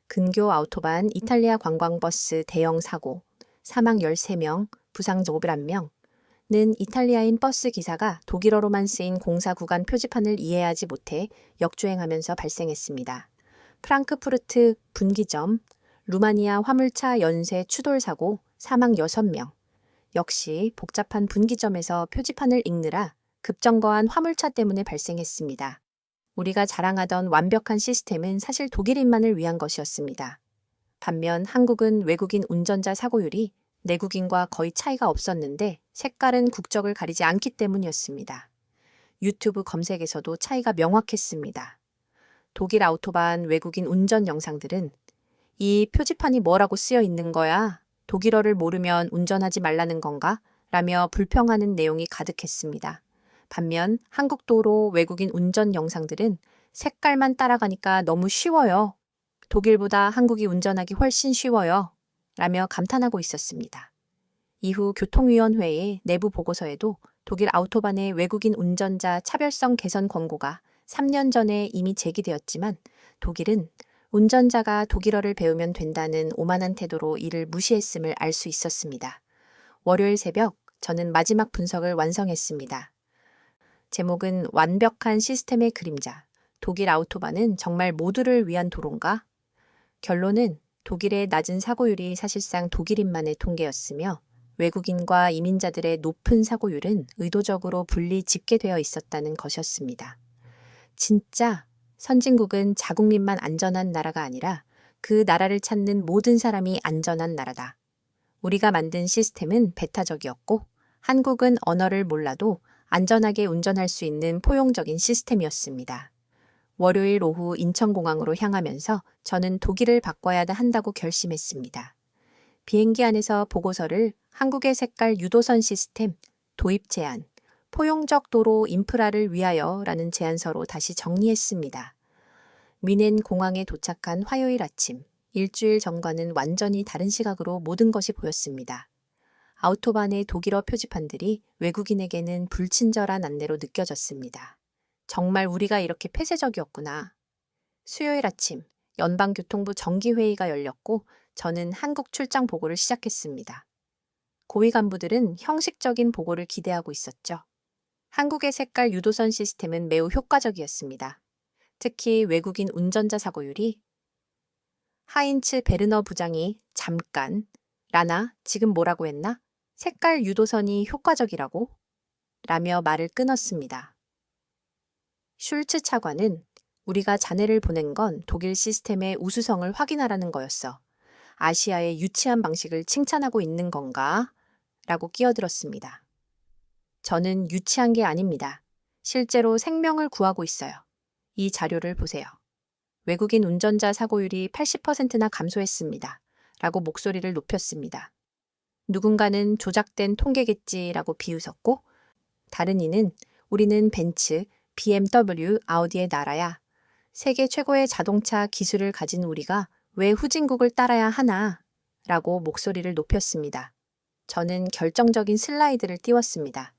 근교 아우토반 이탈리아 관광버스 대형 사고, 사망 13명, 부상 501명는 이탈리아인 버스 기사가 독일어로만 쓰인 공사 구간 표지판을 이해하지 못해 역주행하면서 발생했습니다. 프랑크푸르트 분기점, 루마니아 화물차 연쇄 추돌 사고, 사망 6명. 역시 복잡한 분기점에서 표지판을 읽느라 급정거한 화물차 때문에 발생했습니다. 우리가 자랑하던 완벽한 시스템은 사실 독일인만을 위한 것이었습니다. 반면 한국은 외국인 운전자 사고율이 내국인과 거의 차이가 없었는데 색깔은 국적을 가리지 않기 때문이었습니다. 유튜브 검색에서도 차이가 명확했습니다. 독일 아우토반 외국인 운전 영상들은 이 표지판이 뭐라고 쓰여 있는 거야? 독일어를 모르면 운전하지 말라는 건가? 라며 불평하는 내용이 가득했습니다. 반면 한국 도로 외국인 운전 영상들은 색깔만 따라가니까 너무 쉬워요. 독일보다 한국이 운전하기 훨씬 쉬워요. 라며 감탄하고 있었습니다. 이후 교통위원회의 내부 보고서에도 독일 아우토반의 외국인 운전자 차별성 개선 권고가 3년 전에 이미 제기되었지만 독일은 운전자가 독일어를 배우면 된다는 오만한 태도로 이를 무시했음을 알 수 있었습니다. 월요일 새벽 저는 마지막 분석을 완성했습니다. 제목은 완벽한 시스템의 그림자. 독일 아우토반은 정말 모두를 위한 도로인가? 결론은 독일의 낮은 사고율이 사실상 독일인만의 통계였으며 외국인과 이민자들의 높은 사고율은 의도적으로 분리 집계되어 있었다는 것이었습니다. 진짜 선진국은 자국민만 안전한 나라가 아니라 그 나라를 찾는 모든 사람이 안전한 나라다. 우리가 만든 시스템은 배타적이었고 한국은 언어를 몰라도 안전하게 운전할 수 있는 포용적인 시스템이었습니다. 월요일 오후 인천공항으로 향하면서 저는 독일을 바꿔야 한다고 결심했습니다. 비행기 안에서 보고서를 한국의 색깔 유도선 시스템, 도입 제안, 포용적 도로 인프라를 위하여 라는 제안서로 다시 정리했습니다. 뮌헨 공항에 도착한 화요일 아침, 일주일 전과는 완전히 다른 시각으로 모든 것이 보였습니다. 아우토반의 독일어 표지판들이 외국인에게는 불친절한 안내로 느껴졌습니다. 정말 우리가 이렇게 폐쇄적이었구나. 수요일 아침, 연방교통부 정기회의가 열렸고 저는 한국 출장 보고를 시작했습니다. 고위 간부들은 형식적인 보고를 기대하고 있었죠. 한국의 색깔 유도선 시스템은 매우 효과적이었습니다. 특히 외국인 운전자 사고율이 하인츠 베르너 부장이 잠깐 라나 지금 뭐라고 했나? 색깔 유도선이 효과적이라고? 라며 말을 끊었습니다. 슐츠 차관은 우리가 자네를 보낸 건 독일 시스템의 우수성을 확인하라는 거였어. 아시아의 유치한 방식을 칭찬하고 있는 건가? 라고 끼어들었습니다. 저는 유치한 게 아닙니다. 실제로 생명을 구하고 있어요. 이 자료를 보세요. 외국인 운전자 사고율이 80%나 감소했습니다. 라고 목소리를 높였습니다. 누군가는 조작된 통계겠지라고 비웃었고, 다른 이는 우리는 벤츠, BMW, 아우디의 나라야. 세계 최고의 자동차 기술을 가진 우리가 왜 후진국을 따라야 하나? 라고 목소리를 높였습니다. 저는 결정적인 슬라이드를 띄웠습니다.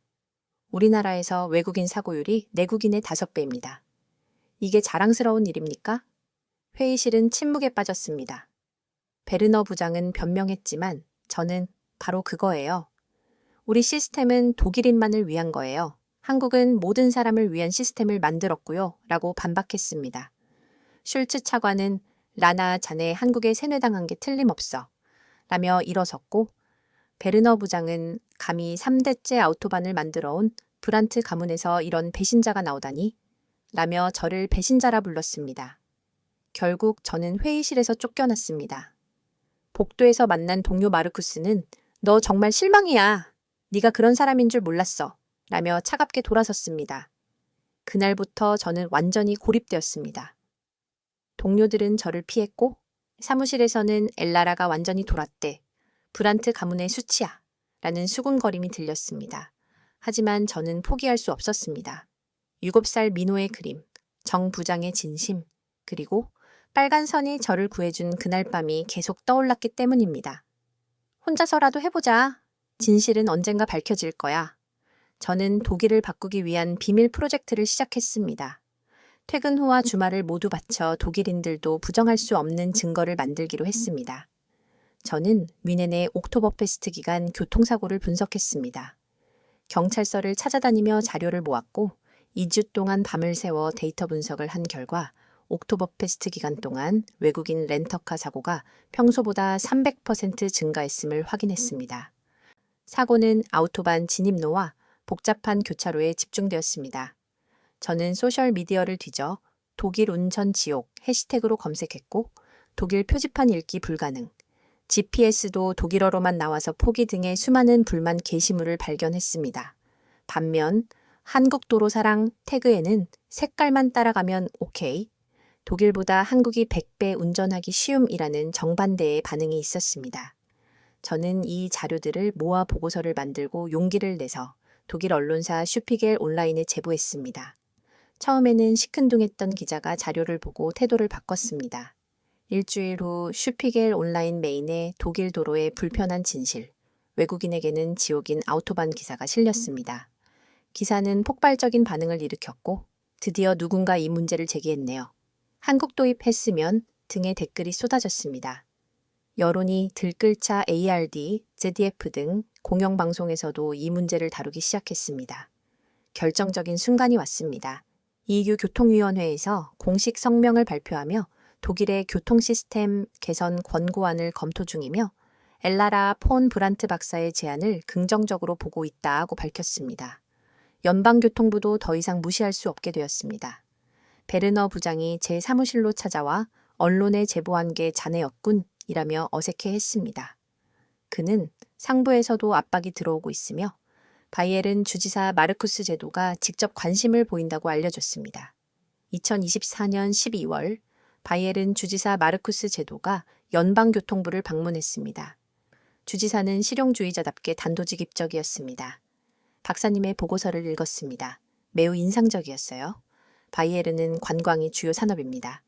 우리나라에서 외국인 사고율이 내국인의 5배입니다. 이게 자랑스러운 일입니까? 회의실은 침묵에 빠졌습니다. 베르너 부장은 변명했지만 저는 바로 그거예요. 우리 시스템은 독일인만을 위한 거예요. 한국은 모든 사람을 위한 시스템을 만들었고요. 라고 반박했습니다. 슐츠 차관은 라나 자네 한국에 세뇌당한 게 틀림없어. 라며 일어섰고 베르너 부장은 감히 3대째 아우토반을 만들어 온 브란트 가문에서 이런 배신자가 나오다니? 라며 저를 배신자라 불렀습니다. 결국 저는 회의실에서 쫓겨났습니다. 복도에서 만난 동료 마르쿠스는 너 정말 실망이야. 네가 그런 사람인 줄 몰랐어. 라며 차갑게 돌아섰습니다. 그날부터 저는 완전히 고립되었습니다. 동료들은 저를 피했고 사무실에서는 엘라라가 완전히 돌았대. 브란트 가문의 수치야. 라는 수군거림이 들렸습니다. 하지만 저는 포기할 수 없었습니다. 7살 민호의 그림, 정 부장의 진심, 그리고 빨간 선이 저를 구해준 그날 밤이 계속 떠올랐기 때문입니다. 혼자서라도 해보자. 진실은 언젠가 밝혀질 거야. 저는 독일을 바꾸기 위한 비밀 프로젝트를 시작했습니다. 퇴근 후와 주말을 모두 바쳐 독일인들도 부정할 수 없는 증거를 만들기로 했습니다. 저는 뮌헨의 옥토버페스트 기간 교통사고를 분석했습니다. 경찰서를 찾아다니며 자료를 모았고 2주 동안 밤을 새워 데이터 분석을 한 결과 옥토버페스트 기간 동안 외국인 렌터카 사고가 평소보다 300% 증가했음을 확인했습니다. 사고는 아우토반 진입로와 복잡한 교차로에 집중되었습니다. 저는 소셜미디어를 뒤져 독일 운전 지옥 해시태그로 검색했고 독일 표지판 읽기 불가능, GPS도 독일어로만 나와서 포기 등의 수많은 불만 게시물을 발견했습니다. 반면 한국도로 사랑 태그에는 색깔만 따라가면 오케이, 독일보다 한국이 100배 운전하기 쉬움이라는 정반대의 반응이 있었습니다. 저는 이 자료들을 모아 보고서를 만들고 용기를 내서 독일 언론사 슈피겔 온라인에 제보했습니다. 처음에는 시큰둥했던 기자가 자료를 보고 태도를 바꿨습니다. 일주일 후 슈피겔 온라인 메인에 독일 도로의 불편한 진실, 외국인에게는 지옥인 아우토반 기사가 실렸습니다. 기사는 폭발적인 반응을 일으켰고 드디어 누군가 이 문제를 제기했네요. 한국 도입했으면 등의 댓글이 쏟아졌습니다. 여론이 들끓자 ARD, ZDF 등 공영방송에서도 이 문제를 다루기 시작했습니다. 결정적인 순간이 왔습니다. EU 교통위원회에서 공식 성명을 발표하며 독일의 교통 시스템 개선 권고안을 검토 중이며 엘라라 폰 브란트 박사의 제안을 긍정적으로 보고 있다고 밝혔습니다. 연방교통부도 더 이상 무시할 수 없게 되었습니다. 베르너 부장이 제 사무실로 찾아와 언론에 제보한 게 자네였군 이라며 어색해했습니다. 그는 상부에서도 압박이 들어오고 있으며 바이에른 주지사 마르쿠스 제도가 직접 관심을 보인다고 알려줬습니다. 2024년 12월 바이에른 주지사 마르쿠스 제도가 연방교통부를 방문했습니다. 주지사는 실용주의자답게 단도직입적이었습니다. 박사님의 보고서를 읽었습니다. 매우 인상적이었어요. 바이에른은 관광이 주요 산업입니다.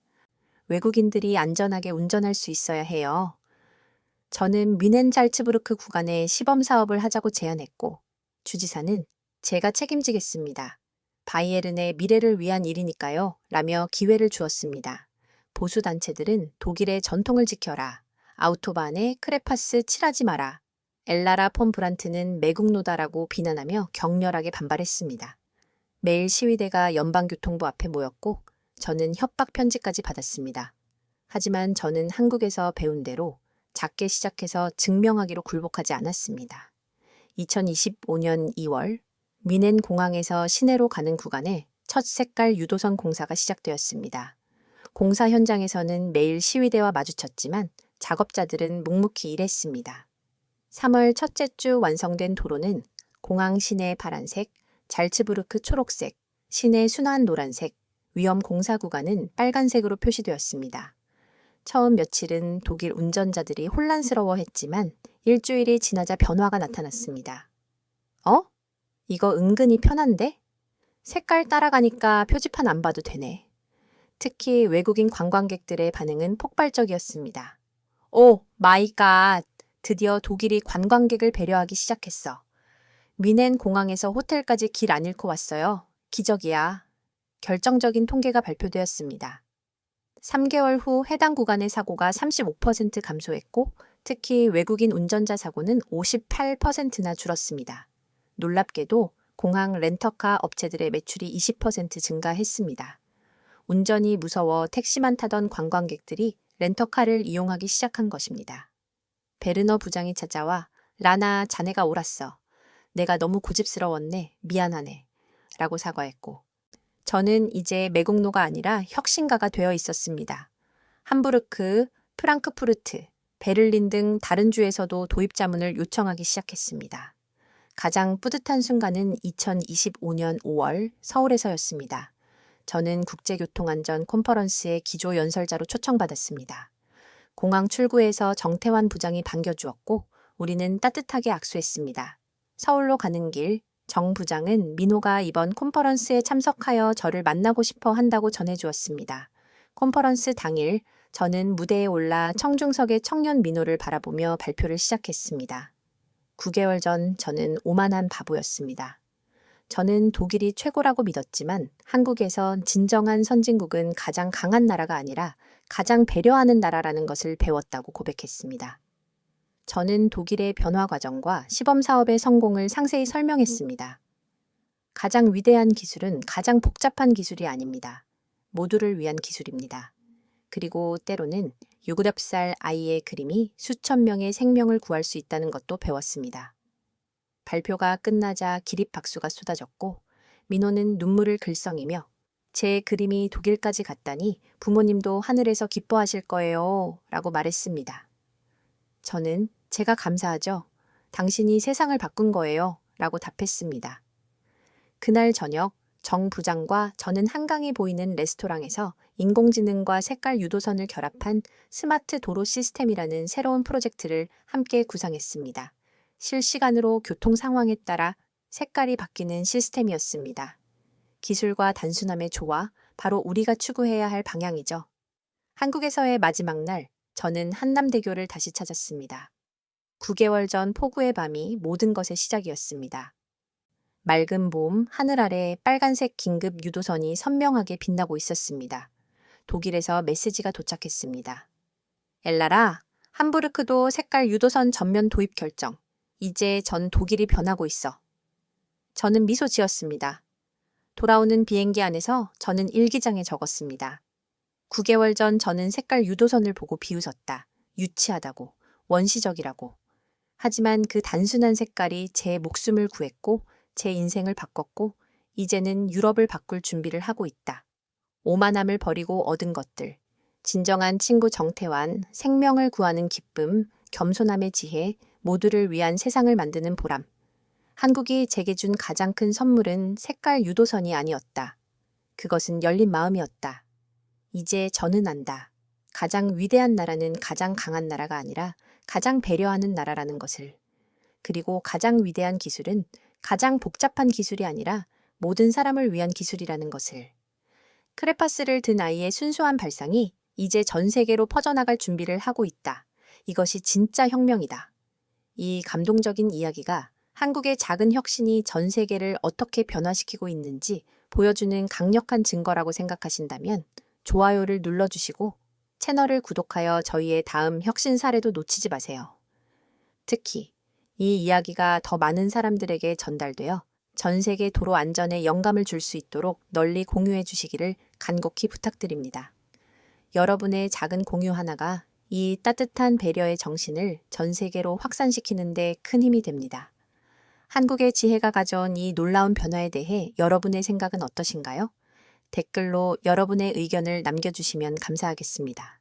외국인들이 안전하게 운전할 수 있어야 해요. 저는 뮌헨 잘츠부르크 구간에 시범 사업을 하자고 제안했고 주지사는 제가 책임지겠습니다. 바이에른의 미래를 위한 일이니까요. 라며 기회를 주었습니다. 보수단체들은 독일의 전통을 지켜라. 아우토반에 크레파스 칠하지 마라. 엘라라 폰 브란트는 매국노다라고 비난하며 격렬하게 반발했습니다. 매일 시위대가 연방교통부 앞에 모였고 저는 협박 편지까지 받았습니다. 하지만 저는 한국에서 배운 대로 작게 시작해서 증명하기로 굴복하지 않았습니다. 2025년 2월 뮌헨 공항에서 시내로 가는 구간에 첫 색깔 유도선 공사가 시작되었습니다. 공사 현장에서는 매일 시위대와 마주쳤지만 작업자들은 묵묵히 일했습니다. 3월 첫째 주 완성된 도로는 공항 시내 파란색, 잘츠부르크 초록색, 시내 순환 노란색, 위험 공사 구간은 빨간색으로 표시되었습니다. 처음 며칠은 독일 운전자들이 혼란스러워했지만 일주일이 지나자 변화가 나타났습니다. 이거 은근히 편한데? 색깔 따라가니까 표지판 안 봐도 되네. 특히 외국인 관광객들의 반응은 폭발적이었습니다. 오 마이 갓! 드디어 독일이 관광객을 배려하기 시작했어. 미넨 공항에서 호텔까지 길 안 잃고 왔어요. 기적이야. 결정적인 통계가 발표되었습니다. 3개월 후 해당 구간의 사고가 35% 감소했고 특히 외국인 운전자 사고는 58%나 줄었습니다. 놀랍게도 공항 렌터카 업체들의 매출이 20% 증가했습니다. 운전이 무서워 택시만 타던 관광객들이 렌터카를 이용하기 시작한 것입니다. 베르너 부장이 찾아와 라나 자네가 옳았어. 내가 너무 고집스러웠네. 미안하네. 라고 사과했고 저는 이제 매국노가 아니라 혁신가가 되어 있었습니다. 함부르크, 프랑크푸르트, 베를린 등 다른 주에서도 도입 자문을 요청하기 시작했습니다. 가장 뿌듯한 순간은 2025년 5월 서울에서였습니다. 저는 국제교통안전 컨퍼런스의 기조 연설자로 초청받았습니다. 공항 출구에서 정태환 부장이 반겨주었고 우리는 따뜻하게 악수했습니다. 서울로 가는 길, 정 부장은 민호가 이번 컨퍼런스에 참석하여 저를 만나고 싶어 한다고 전해주었습니다. 컨퍼런스 당일 저는 무대에 올라 청중석의 청년 민호를 바라보며 발표를 시작했습니다. 9개월 전 저는 오만한 바보였습니다. 저는 독일이 최고라고 믿었지만 한국에선 진정한 선진국은 가장 강한 나라가 아니라 가장 배려하는 나라라는 것을 배웠다고 고백했습니다. 저는 독일의 변화 과정과 시범 사업의 성공을 상세히 설명했습니다. 가장 위대한 기술은 가장 복잡한 기술이 아닙니다. 모두를 위한 기술입니다. 그리고 때로는 6살 아이의 그림이 수천 명의 생명을 구할 수 있다는 것도 배웠습니다. 발표가 끝나자 기립박수가 쏟아졌고 민호는 눈물을 글썽이며 제 그림이 독일까지 갔다니 부모님도 하늘에서 기뻐하실 거예요 라고 말했습니다. 저는 제가 감사하죠. 당신이 세상을 바꾼 거예요 라고 답했습니다. 그날 저녁 정 부장과 저는 한강이 보이는 레스토랑에서 인공지능과 색깔 유도선을 결합한 스마트 도로 시스템이라는 새로운 프로젝트를 함께 구상했습니다. 실시간으로 교통 상황에 따라 색깔이 바뀌는 시스템이었습니다. 기술과 단순함의 조화, 바로 우리가 추구해야 할 방향이죠. 한국에서의 마지막 날, 저는 한남대교를 다시 찾았습니다. 9개월 전 폭우의 밤이 모든 것의 시작이었습니다. 맑은 봄, 하늘 아래 빨간색 긴급 유도선이 선명하게 빛나고 있었습니다. 독일에서 메시지가 도착했습니다. 엘라라, 함부르크도 색깔 유도선 전면 도입 결정. 이제 전 독일이 변하고 있어. 저는 미소 지었습니다. 돌아오는 비행기 안에서 저는 일기장에 적었습니다. 9개월 전 저는 색깔 유도선을 보고 비웃었다. 유치하다고, 원시적이라고. 하지만 그 단순한 색깔이 제 목숨을 구했고 제 인생을 바꿨고 이제는 유럽을 바꿀 준비를 하고 있다. 오만함을 버리고 얻은 것들. 진정한 친구 정태환, 생명을 구하는 기쁨, 겸손함의 지혜, 모두를 위한 세상을 만드는 보람. 한국이 제게 준 가장 큰 선물은 색깔 유도선이 아니었다. 그것은 열린 마음이었다. 이제 저는 안다. 가장 위대한 나라는 가장 강한 나라가 아니라 가장 배려하는 나라라는 것을. 그리고 가장 위대한 기술은 가장 복잡한 기술이 아니라 모든 사람을 위한 기술이라는 것을. 크레파스를 든 아이의 순수한 발상이 이제 전 세계로 퍼져나갈 준비를 하고 있다. 이것이 진짜 혁명이다. 이 감동적인 이야기가 한국의 작은 혁신이 전 세계를 어떻게 변화시키고 있는지 보여주는 강력한 증거라고 생각하신다면 좋아요를 눌러주시고 채널을 구독하여 저희의 다음 혁신 사례도 놓치지 마세요. 특히 이 이야기가 더 많은 사람들에게 전달되어 전 세계 도로 안전에 영감을 줄 수 있도록 널리 공유해 주시기를 간곡히 부탁드립니다. 여러분의 작은 공유 하나가 이 따뜻한 배려의 정신을 전 세계로 확산시키는 데 큰 힘이 됩니다. 한국의 지혜가 가져온 이 놀라운 변화에 대해 여러분의 생각은 어떠신가요? 댓글로 여러분의 의견을 남겨주시면 감사하겠습니다.